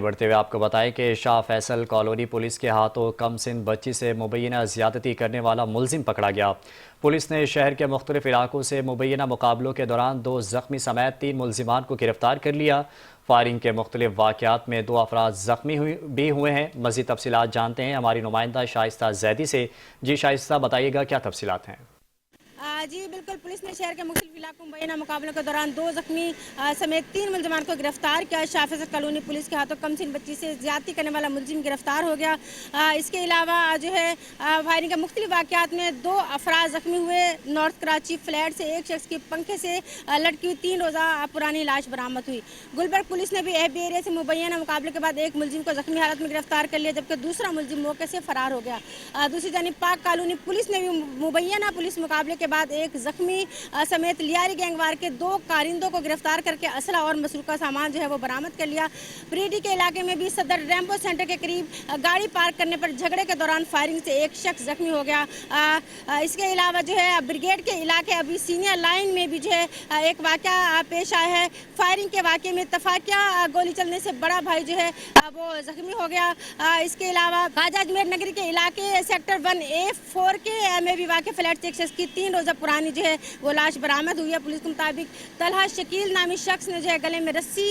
بڑھتے ہوئے آپ کو بتائیں کہ شاہ فیصل کالونی پولیس کے ہاتھوں کم سن بچی سے مبینہ زیادتی کرنے والا ملزم پکڑا گیا۔ پولیس نے شہر کے مختلف علاقوں سے مبینہ مقابلوں کے دوران 2 زخمی سمیت 3 ملزمان کو گرفتار کر لیا۔ فائرنگ کے مختلف واقعات میں 2 افراد زخمی بھی ہوئے ہیں۔ مزید تفصیلات جانتے ہیں ہماری نمائندہ شائستہ زیدی سے۔ جی شائستہ، بتائیے گا کیا تفصیلات ہیں؟ جی بالکل، پولیس نے شہر کے مختلف علاقوں میں مبینہ مقابلوں کے دوران 2 زخمی سمیت 3 ملزمان کو گرفتار کیا۔ شاہ فیصل کالونی پولیس کے ہاتھوں کم سن بچی سے زیادتی کرنے والا ملزم گرفتار ہو گیا۔ اس کے علاوہ جو ہے فائرنگ کے مختلف واقعات میں 2 افراد زخمی ہوئے۔ نارتھ کراچی فلیٹ سے ایک شخص کی پنکھے سے لٹکی ہوئی 3 روزہ پرانی لاش برآمد ہوئی۔ گلبرگ پولیس نے بھی ایف بی ایریا سے مبینہ مقابلے کے بعد ایک ملزم کو زخمی حالت میں گرفتار کر لیا، جبکہ دوسرا ملزم موقع سے فرار ہو گیا۔ دوسری جانب پاک کالونی پولیس نے بھی مبینہ پولیس مقابلے کے بعد ایک زخمی سمیت لیاری گینگوار کے 2 کارندوں کو گرفتار کر کے اسلحہ اور مسروقہ سامان جو ہے وہ برآمد کر لیا۔ بریڈی کے علاقے میں بھی صدر ریمبو سینٹر کے قریب گاڑی پارک کرنے پر جھگڑے کے دوران فائرنگ سے ایک شخص زخمی ہو گیا۔ اس کے علاوہ جو ہے بریگیڈ کے علاقے ابھی سینئر لائن میں بھی جو ہے ایک واقعہ پیش آیا ہے۔ فائرنگ کے واقعے میں اتفاقیہ گولی چلنے سے بڑا بھائی جو ہے وہ زخمی ہو گیا۔ اس کے علاوہ خواجہ اجمیر نگری کے علاقے سیکٹر 1A4 کے میں بھی واقع فلیٹ سے ایک شخص کی 3 روزہ پرانی جو ہے وہ لاش برآمد ہوئی ہے۔ پولیس کے مطابق طلحہ شکیل نامی شخص نے جو ہے گلے میں رسی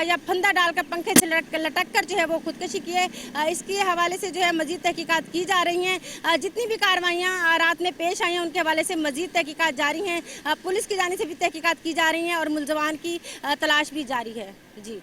یا پھندا ڈال کر پنکھے سے لٹک کر جو ہے وہ خودکشی کی ہے۔ اس کے حوالے سے جو ہے مزید تحقیقات کی جا رہی ہیں۔ جتنی بھی کارروائیاں رات میں پیش آئی ہیں ان کے حوالے سے مزید تحقیقات جاری ہیں۔ پولیس کی جانب سے بھی تحقیقات کی جا رہی ہیں اور ملزمان کی تلاش بھی جاری ہے۔ جی